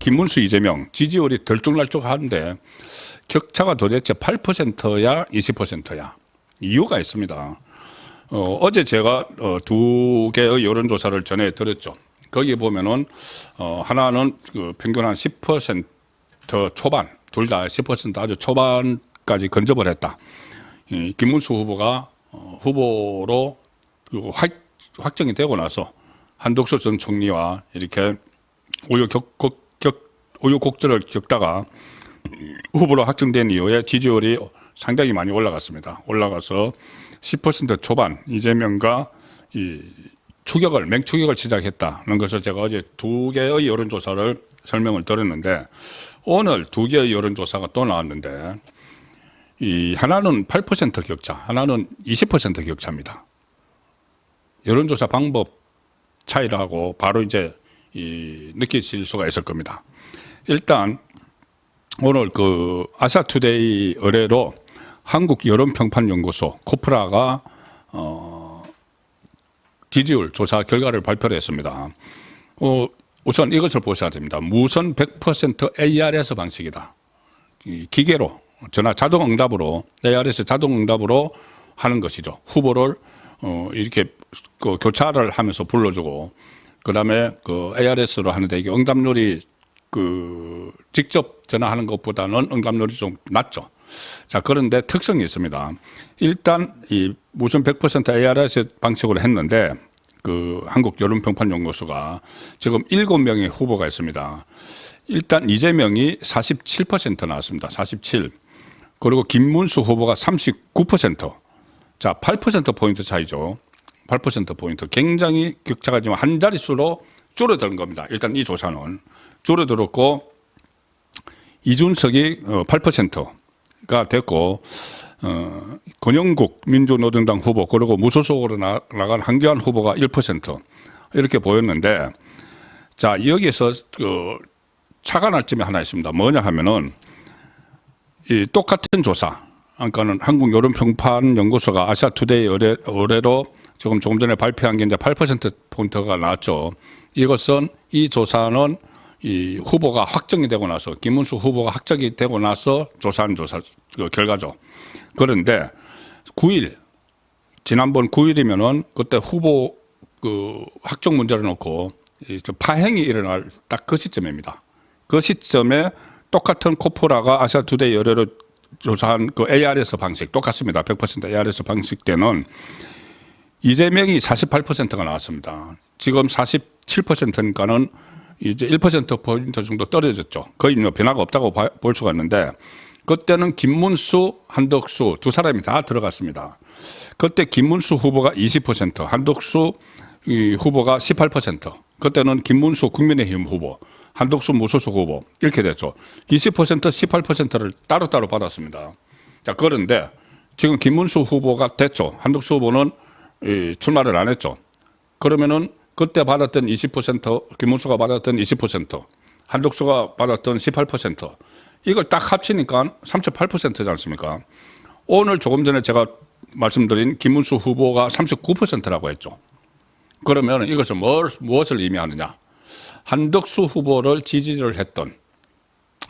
김문수, 이재명 지지율이 들쭉날쭉한데 격차가 도대체 8%야 20%야. 이유가 있습니다. 어제 제가 두 개의 여론조사를 전해드렸죠. 거기 보면은 하나는 그 평균 한 10% 초반, 둘 다 10% 아주 초반까지 근접을 했다. 김문수 후보가 후보로 확정이 되고 나서 한덕수 전 총리와 이렇게 우여곡절을 겪다가 후보로 확정된 이후에 지지율이 상당히 많이 올라갔습니다. 올라가서 10% 초반 이재명과 맹추격을 시작했다는 것을 제가 어제 두 개의 여론조사를 설명을 드렸는데 오늘 두 개의 여론조사가 또 나왔는데 하나는 8% 격차, 하나는 20% 격차입니다. 여론조사 방법 차이라고 바로 이제 느끼실 수가 있을 겁니다. 일단 오늘 그 아시아투데이 의뢰로 한국여론평판연구소 코프라가 지지율 조사 결과를 발표를 했습니다. 우선 이것을 보셔야 됩니다. 무선 100% ARS 방식이다. 기계로 자동응답으로 ARS 자동응답으로 하는 것이죠. 후보를 이렇게 그 교차를 하면서 불러주고 그다음에 그 ARS로 하는데 이게 응답률이 그 직접 전화하는 것보다는 응답률이 좀 낮죠. 자, 그런데 특성이 있습니다. 일단 이 무슨 100% ARS 방식으로 했는데 그 한국여론평판연구소가 지금 7명의 후보가 있습니다. 일단 이재명이 47% 나왔습니다. 47. 그리고 김문수 후보가 39%. 자, 8%포인트 차이죠. 8%포인트. 굉장히 격차가 지금 한 자릿수로 줄어드는 겁니다. 일단 이 조사는. 줄어들었고, 이준석이 8%가 됐고, 권영국 민주노동당 후보, 그리고 무소속으로 나간 한교안 후보가 1% 이렇게 보였는데, 자, 여기서 그 차가 날 점이 하나 있습니다. 뭐냐 하면은, 이 똑같은 조사, 그러니까는 한국여론평판연구소가 아시아투데이 의뢰로 조금 전에 발표한 게 이제 8%포인트가 나왔죠. 이것은 이 조사는 이 후보가 확정이 되고 나서 김문수 후보가 확정이 되고 나서 조사한 조사 그 결과죠. 그런데 9일 지난번 9일이면은 그때 후보 그 확정 문제를 놓고 파행이 일어날 딱 그 시점입니다. 그 시점에 똑같은 코프라가 아시아투데이 의뢰로 조사한 그 ARS 방식 똑같습니다. 100% ARS 방식 때는 이재명이 48%가 나왔습니다. 지금 47%니까는 이제 1%포인트 정도 떨어졌죠. 거의 뭐 변화가 없다고 볼 수가 있는데 그때는 김문수, 한덕수 두 사람이 다 들어갔습니다. 그때 김문수 후보가 20%, 한덕수 후보가 18%. 그때는 김문수 국민의힘 후보, 한덕수 무소속 후보 이렇게 됐죠. 20%, 18%를 따로따로 받았습니다. 자, 그런데 지금 김문수 후보가 됐죠. 한덕수 후보는 출마를 안 했죠. 그러면은 그때 받았던 20%, 김문수가 받았던 20%, 한덕수가 받았던 18%, 이걸 딱 합치니까 38%지 않습니까? 오늘 조금 전에 제가 말씀드린 김문수 후보가 39%라고 했죠. 그러면 이것은 무엇을 의미하느냐? 한덕수 후보를 지지를 했던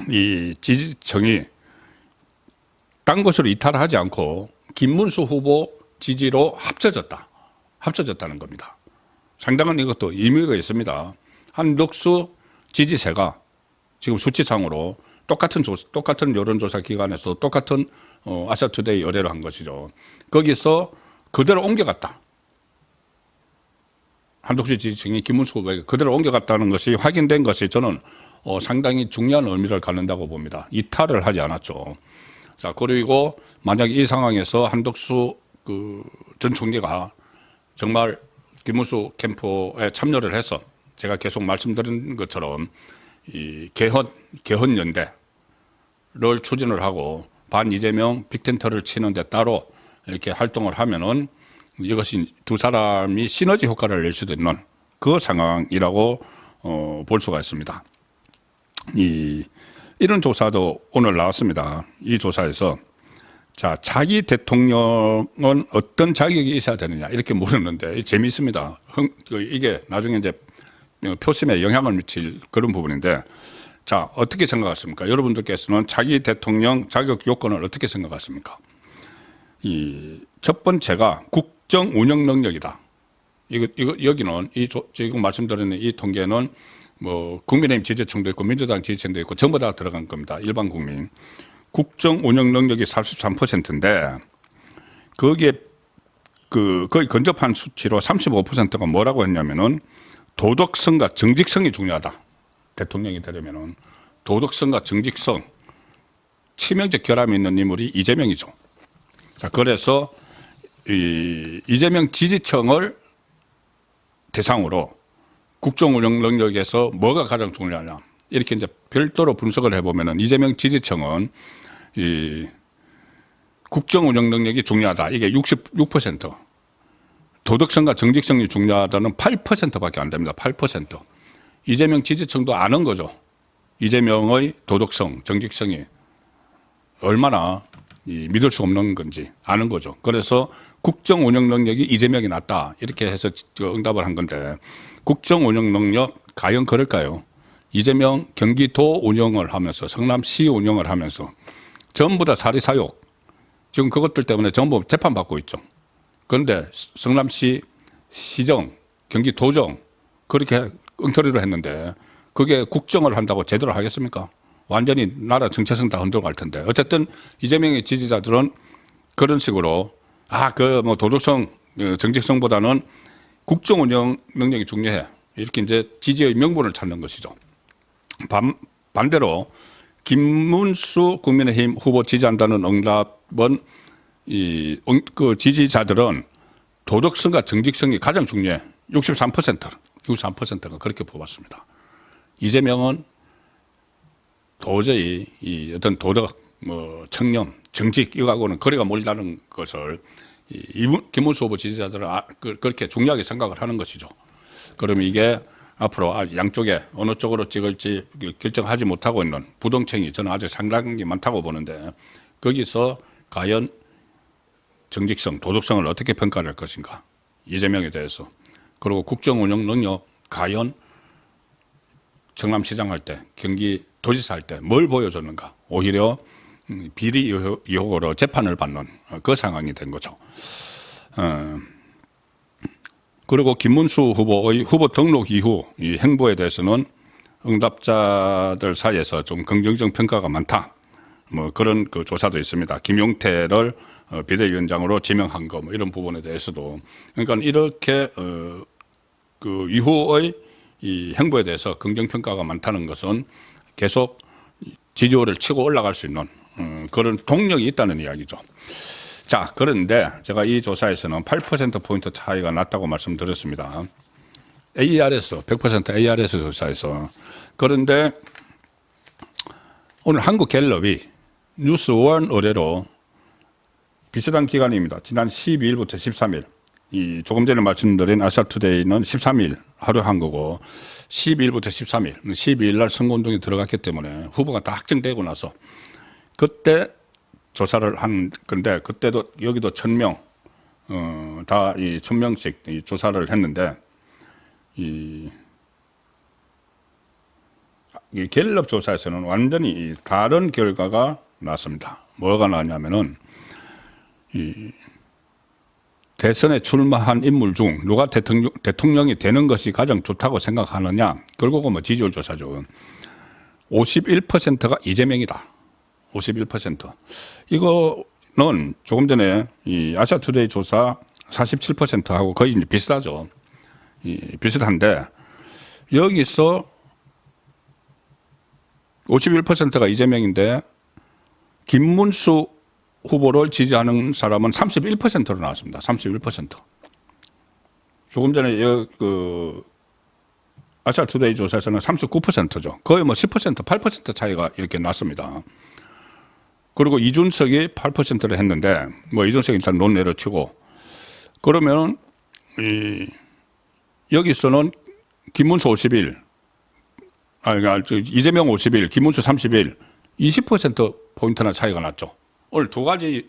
이 지지층이 딴 것으로 이탈하지 않고 김문수 후보 지지로 합쳐졌다는 겁니다. 상당한 이것도 의미가 있습니다. 한덕수 지지세가 지금 수치상으로 똑같은 여론조사 기관에서 똑같은 아시아투데이 의뢰를 한 것이죠. 거기서 그대로 옮겨갔다. 한덕수 지지층이 김문수 후보에게 그대로 옮겨갔다는 것이 확인된 것이 저는 상당히 중요한 의미를 갖는다고 봅니다. 이탈을 하지 않았죠. 자, 그리고 만약 이 상황에서 한덕수 전 총리가 정말 김문수 캠프에 참여를 해서 제가 계속 말씀드린 것처럼 이 개헌 연대를 추진을 하고 반 이재명 빅텐트를 치는데 따로 이렇게 활동을 하면은 이것이 두 사람이 시너지 효과를 낼 수도 있는 그 상황이라고 볼 수가 있습니다. 이런 조사도 오늘 나왔습니다. 이 조사에서 자, 자기 대통령은 어떤 자격이 있어야 되느냐 이렇게 물었는데 재미있습니다. 이게 나중에 이제 표심에 영향을 미칠 그런 부분인데 자, 어떻게 생각하십니까? 여러분들께서는 차기 대통령 자격 요건을 어떻게 생각하십니까? 이 첫 번째가 국정 운영 능력이다. 이거 여기는 지금 말씀드리는 이 통계는 뭐 국민의힘 지지층도 있고 민주당 지지층도 있고 전부 다 들어간 겁니다. 일반 국민. 국정 운영 능력이 43%인데 거기에 거의 근접한 수치로 35%가 뭐라고 했냐면은 도덕성과 정직성이 중요하다. 대통령이 되려면은 도덕성과 정직성, 치명적 결함이 있는 인물이 이재명이죠. 자, 그래서 이재명 지지층을 대상으로 국정 운영 능력에서 뭐가 가장 중요하냐. 이렇게 이제 별도로 분석을 해보면은 이재명 지지층은 이 국정 운영 능력이 중요하다. 이게 66%. 도덕성과 정직성이 중요하다는 8%밖에 안 됩니다. 8%. 이재명 지지층도 아는 거죠. 이재명의 도덕성, 정직성이 얼마나 믿을 수 없는 건지 아는 거죠. 그래서 국정 운영 능력이 이재명이 낫다. 이렇게 해서 응답을 한 건데 국정 운영 능력 과연 그럴까요? 이재명 경기도 운영을 하면서 성남시 운영을 하면서 전부 다 사리 사욕 지금 그것들 때문에 전부 재판받고 있죠. 그런데 성남시 시정, 경기도정 그렇게 엉터리로 했는데 그게 국정을 한다고 제대로 하겠습니까? 완전히 나라 정체성 다 흔들고 갈 텐데. 어쨌든 이재명의 지지자들은 그런 식으로 뭐 도덕성, 정직성보다는 국정 운영 능력이 중요해. 이렇게 이제 지지의 명분을 찾는 것이죠. 반대로 김문수 국민의힘 후보 지지한다는 응답은 그 지지자들은 도덕성과 정직성이 가장 중요해. 63%가 그렇게 뽑았습니다. 이재명은 도저히 이 어떤 도덕, 청렴, 정직 이거하고는 거리가 멀다는 것을 김문수 후보 지지자들은 그렇게 중요하게 생각을 하는 것이죠. 그러면 이게 앞으로 양쪽에 어느 쪽으로 찍을지 결정하지 못하고 있는 부동층이 저는 아직 상당히 많다고 보는데 거기서 과연 정직성, 도덕성을 어떻게 평가를 할 것인가. 이재명에 대해서. 그리고 국정 운영 능력 과연 성남시장 할 때, 경기도지사 할 때 뭘 보여줬는가. 오히려 비리 의혹으로 재판을 받는 그 상황이 된 거죠. 그리고 김문수 후보의 후보 등록 이후 이 행보에 대해서는 응답자들 사이에서 좀 긍정적 평가가 많다. 뭐 그런 그 조사도 있습니다. 김용태를 비대위원장으로 지명한 거 뭐 이런 부분에 대해서도 그러니까 이렇게 그 이후의 이 행보에 대해서 긍정 평가가 많다는 것은 계속 지지율을 치고 올라갈 수 있는 그런 동력이 있다는 이야기죠. 자, 그런데 제가 이 조사에서는 8%포인트 차이가 났다고 말씀드렸습니다. ARS, 100% ARS 조사에서. 그런데 오늘 한국갤럽이 뉴스원 의뢰로 비슷한 기간입니다. 지난 12일부터 13일. 조금 전에 말씀드린 아시아투데이는 13일 하루 한 거고 12일부터 13일, 12일 날 선거운동이 들어갔기 때문에 후보가 다 확정되고 나서 그때 조사를 한 건데 그때도 여기도 1000명 다 1000명씩 조사를 했는데 이 갤럽 조사에서는 완전히 다른 결과가 났습니다. 뭐가 나왔냐면은 대선에 출마한 인물 중 누가 대통령이 되는 것이 가장 좋다고 생각하느냐. 결국은 뭐 지지율 조사죠. 51%가 이재명이다. 51%. 이거는 조금 전에 이 아시아투데이 조사 47%하고 거의 이제 비슷하죠. 비슷한데 여기서 51%가 이재명인데 김문수 후보를 지지하는 사람은 31%로 나왔습니다. 31%. 조금 전에 그 아시아투데이 조사에서는 39%죠. 거의 뭐 10%, 8% 차이가 이렇게 났습니다. 그리고 이준석이 8%를 했는데 뭐 이준석이 일단 논외로 치고 그러면 여기서는 김문수 51, 이재명 51, 김문수 31, 20% 포인트나 차이가 났죠. 오늘 두 가지의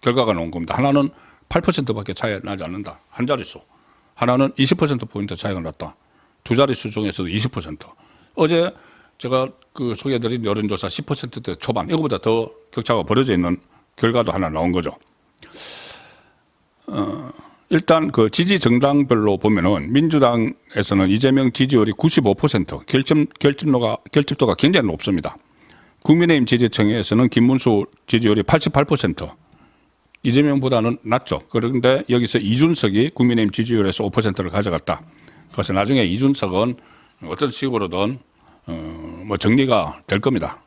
결과가 나온 겁니다. 하나는 8%밖에 차이 나지 않는다. 한 자릿수. 하나는 20% 포인트 차이가 났다. 두 자릿수 중에서도 20%. 어제 제가 그 소개해드린 여론조사 10%대 초반 이거보다 더 격차가 벌어져 있는 결과도 하나 나온 거죠. 일단 그 지지 정당별로 보면은 민주당에서는 이재명 지지율이 95%, 결집도가 굉장히 높습니다. 국민의힘 지지층에서는 김문수 지지율이 88%, 이재명보다는 낮죠. 그런데 여기서 이준석이 국민의힘 지지율에서 5%를 가져갔다. 그래서 나중에 이준석은 어떤 식으로든 뭐 정리가 될 겁니다.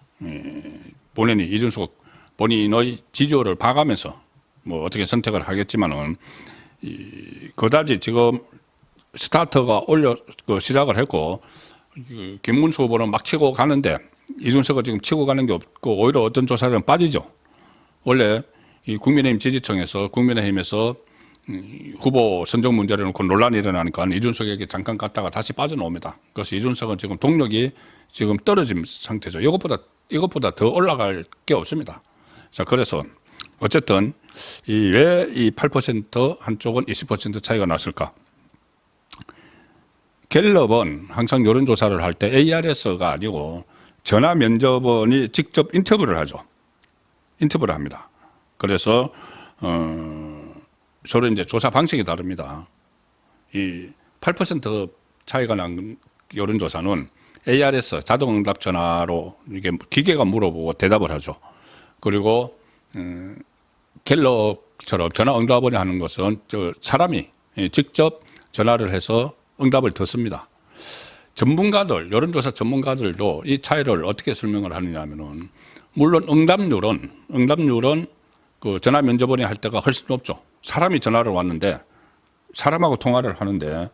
본인이 이준석 본인의 지지율을 봐가면서 뭐 어떻게 선택을 하겠지만은 그다지 지금 스타트가 시작을 했고 김문수 후보는 막 치고 가는데 이준석은 지금 치고 가는 게 없고 오히려 어떤 조사는 빠지죠. 원래 이 국민의힘 지지층에서 국민의힘에서 후보 선정 문제를 놓고 논란이 일어나니까 이준석에게 잠깐 갔다가 다시 빠져나옵니다. 그래서 이준석은 지금 동력이 지금 떨어진 상태죠. 이것보다 더 올라갈 게 없습니다. 자, 그래서 어쨌든 왜 이 8% 한쪽은 20% 차이가 났을까? 갤럽은 항상 여론조사를 할 때 ARS가 아니고 전화 면접원이 직접 인터뷰를 하죠. 인터뷰를 합니다. 그래서 서로 이제 조사 방식이 다릅니다. 이 8% 차이가 난 여론조사는 ARS 자동응답 전화로 이게 기계가 물어보고 대답을 하죠. 그리고 갤럽처럼 전화응답원이 하는 것은 사람이 직접 전화를 해서 응답을 듣습니다. 전문가들, 여론조사 전문가들도 이 차이를 어떻게 설명을 하느냐 하면은 물론 응답률은 그 전화 면접원이 할 때가 훨씬 높죠. 사람이 전화를 왔는데 사람하고 통화를 하는데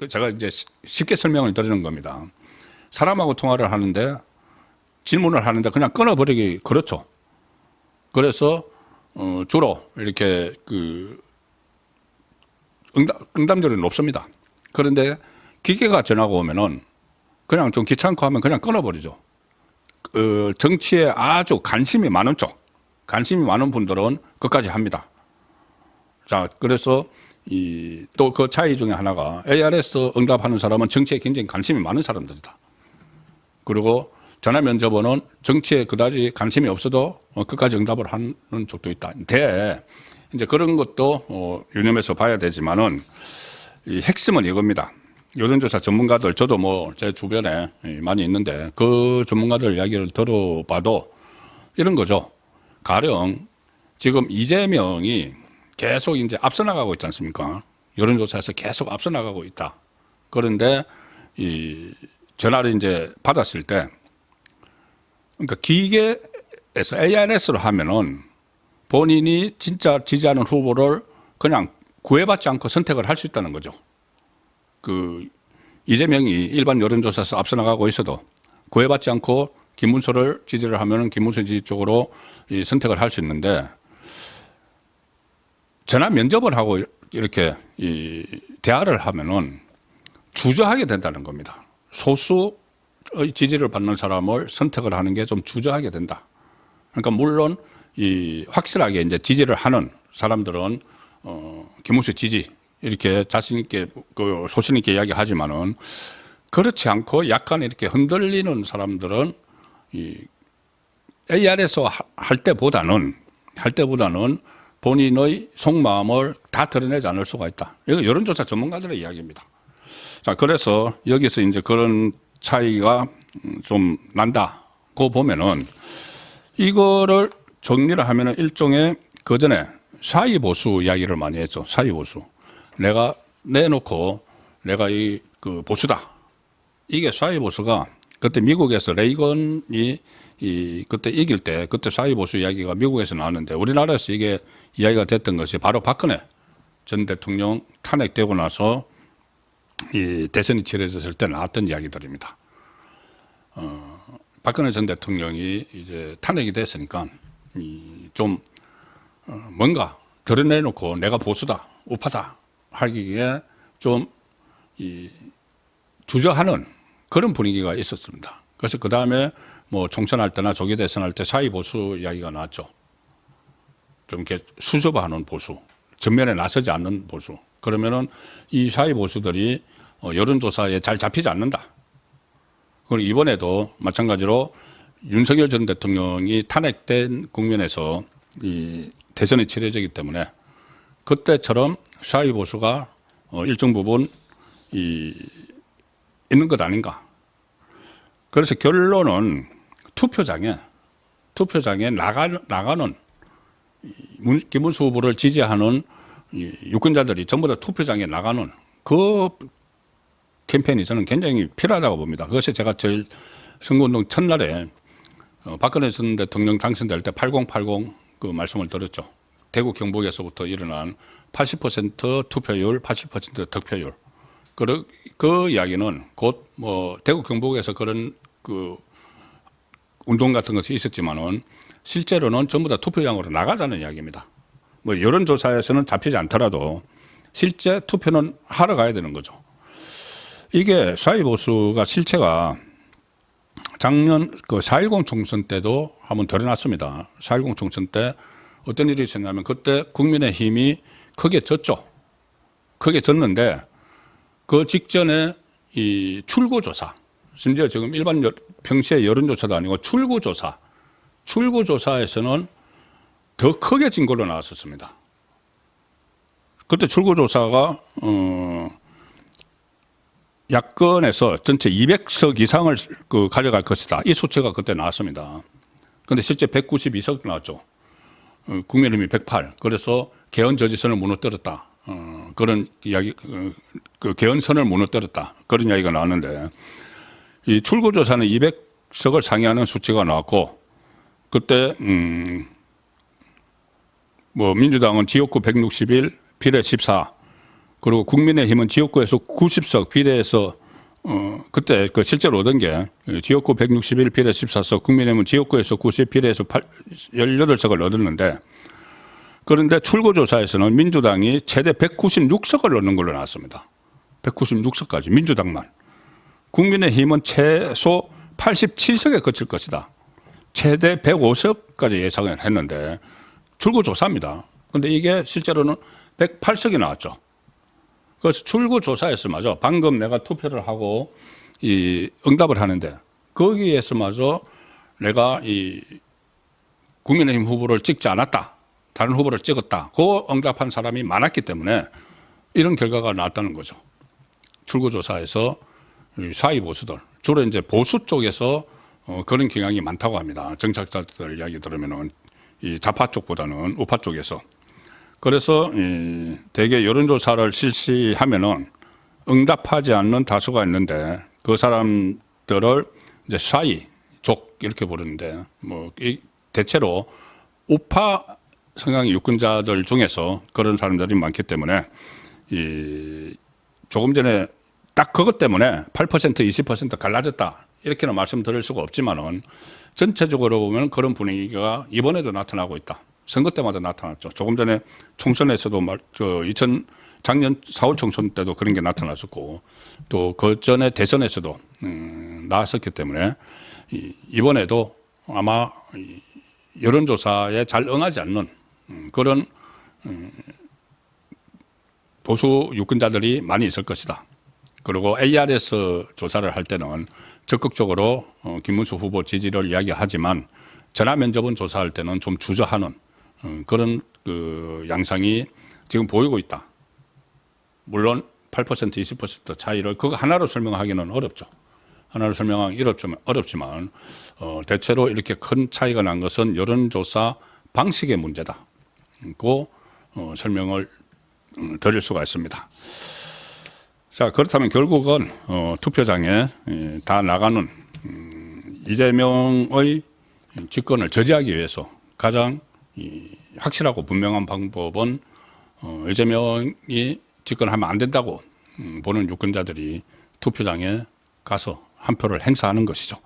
제가 이제 쉽게 설명을 드리는 겁니다. 사람하고 통화를 하는데 질문을 하는데 그냥 끊어버리기 그렇죠. 그래서 주로 이렇게 그 응답률이 높습니다. 그런데 기계가 전화가 오면은 그냥 좀 귀찮고 하면 그냥 끊어버리죠. 정치에 아주 관심이 많은 분들은 끝까지 합니다. 자, 그래서 또 그 차이 중에 하나가 ARS 응답하는 사람은 정치에 굉장히 관심이 많은 사람들이다. 그리고 전화 면접원은 정치에 그다지 관심이 없어도 끝까지 응답을 하는 쪽도 있다. 근데 이제 그런 것도 유념해서 봐야 되지만은 이 핵심은 이겁니다. 여론조사 전문가들, 저도 뭐 제 주변에 많이 있는데 그 전문가들 이야기를 들어봐도 이런 거죠. 가령 지금 이재명이 계속 이제 앞서 나가고 있지 않습니까? 여론조사에서 계속 앞서 나가고 있다. 그런데 이 전화를 이제 받았을 때, 그러니까 기계에서 ARS로 하면은 본인이 진짜 지지하는 후보를 그냥 구애받지 않고 선택을 할 수 있다는 거죠. 그 이재명이 일반 여론조사에서 앞서 나가고 있어도 구애받지 않고 김문수를 지지를 하면은 김문수 지지 쪽으로 이 선택을 할 수 있는데 전화 면접을 하고 이렇게 이 대화를 하면은 주저하게 된다는 겁니다. 소수의 지지를 받는 사람을 선택을 하는 게 좀 주저하게 된다. 그러니까 물론 이 확실하게 이제 지지를 하는 사람들은 김문수 지지 이렇게 자신 있게 그 소신 있게 이야기하지만은 그렇지 않고 약간 이렇게 흔들리는 사람들은 이 AR에서 할 때보다는 본인의 속마음을 다 드러내지 않을 수가 있다. 이거 여론조사 전문가들의 이야기입니다. 자, 그래서 여기서 이제 그런 차이가 좀 난다고 보면은 이거를 정리를 하면은 일종의 그 전에 사이보수 이야기를 많이 했죠. 사이보수. 내가 내놓고 내가 그 보수다. 이게 사이보수가 그때 미국에서 레이건이 그때 이길 때 그때 사이보수 이야기가 미국에서 나왔는데 우리나라에서 이게 이야기가 됐던 것이 바로 박근혜 전 대통령 탄핵되고 나서 이 대선이 치러졌을 때 나왔던 이야기들입니다. 박근혜 전 대통령이 이제 탄핵이 됐으니까 좀 뭔가 드러내놓고 내가 보수다, 우파다 하기에 좀 주저하는 그런 분위기가 있었습니다. 그래서 그 다음에 뭐 총선할 때나 조기 대선할 때 사이 보수 이야기가 나왔죠. 좀 이렇게 수줍어하는 보수, 전면에 나서지 않는 보수. 그러면은 이 사이 보수들이 여론조사에 잘 잡히지 않는다. 그리고 이번에도 마찬가지로 윤석열 전 대통령이 탄핵된 국면에서 이 대선이 치러지기 때문에 그때처럼 사회 보수가 일정 부분 있는 것 아닌가. 그래서 결론은 투표장에 나가는 김문수 후보를 지지하는 유권자들이 전부 다 투표장에 나가는 그 캠페인이 저는 굉장히 필요하다고 봅니다. 그것이 제가 제일 선거운동 첫날에 박근혜 전 대통령 당선될 때 8080 그 말씀을 드렸죠. 대구 경북에서부터 일어난 80% 투표율, 80% 득표율. 그 이야기는 곧 뭐 대구 경북에서 그런 그 운동 같은 것이 있었지만은 실제로는 전부 다 투표장으로 나가자는 이야기입니다. 뭐 여론조사에서는 잡히지 않더라도 실제 투표는 하러 가야 되는 거죠. 이게 사회보수가 실체가 작년 그 4.10 총선 때도 한번 드러났습니다. 4.10 총선 때 어떤 일이 있었냐면 그때 국민의힘이 크게 졌죠. 크게 졌는데 그 직전에 이 출구조사, 심지어 지금 일반 평시에 여론조사도 아니고 출구조사에서는 더 크게 진 걸로 나왔었습니다. 그때 출구조사가 야권에서 전체 200석 이상을 가져갈 것이다. 이 수치가 그때 나왔습니다. 그런데 실제 192석 나왔죠. 국민의힘이 108. 그래서 개헌 저지선을 무너뜨렸다. 그런 이야기, 그 개헌선을 무너뜨렸다. 그런 이야기가 나왔는데 이 출구조사는 200석을 상회하는 수치가 나왔고 그때 뭐 민주당은 지역구 161, 비례 14. 그리고 국민의힘은 지역구에서 90석, 비례에서 그때 그 실제로 얻은 게 지역구 161, 비례 14석, 국민의힘은 지역구에서 90, 비례에서 18석을 얻었는데 그런데 출구조사에서는 민주당이 최대 196석을 얻는 걸로 나왔습니다. 196석까지 민주당만. 국민의힘은 최소 87석에 그칠 것이다. 최대 105석까지 예상을 했는데 출구조사입니다. 그런데 이게 실제로는 108석이 나왔죠. 그래서 출구조사에서마저 방금 내가 투표를 하고 이 응답을 하는데 거기에서마저 내가 이 국민의힘 후보를 찍지 않았다. 다른 후보를 찍었다. 그 응답한 사람이 많았기 때문에 이런 결과가 나왔다는 거죠. 출구조사에서 사회 보수들, 주로 이제 보수 쪽에서 그런 경향이 많다고 합니다. 정착자들 이야기 들으면은 이 좌파 쪽보다는 우파 쪽에서. 그래서 대개 여론조사를 실시하면은 응답하지 않는 다수가 있는데 그 사람들을 이제 사이족 이렇게 부르는데 뭐 대체로 우파 성향의 유권자들 중에서 그런 사람들이 많기 때문에 조금 전에 딱 그것 때문에 8% 20% 갈라졌다 이렇게는 말씀드릴 수가 없지만은 전체적으로 보면 그런 분위기가 이번에도 나타나고 있다. 선거 때마다 나타났죠. 조금 전에 총선에서도 작년 4월 총선 때도 그런 게 나타났었고 또 그 전에 대선에서도 나왔었기 때문에 이번에도 아마 여론조사에 잘 응하지 않는 그런 보수 유권자들이 많이 있을 것이다. 그리고 ARS 조사를 할 때는 적극적으로 김문수 후보 지지를 이야기하지만 전화면접은 조사할 때는 좀 주저하는 그런 그 양상이 지금 보이고 있다. 물론 8% 20% 차이를 그거 하나로 설명하기는 어렵죠. 하나로 설명하기 어렵지만 대체로 이렇게 큰 차이가 난 것은 여론조사 방식의 문제다. 그 설명을 드릴 수가 있습니다. 자, 그렇다면 결국은 투표장에 다 나가는 이재명의 집권을 저지하기 위해서 가장 확실하고 분명한 방법은 이재명이 집권하면 안 된다고 보는 유권자들이 투표장에 가서 한 표를 행사하는 것이죠.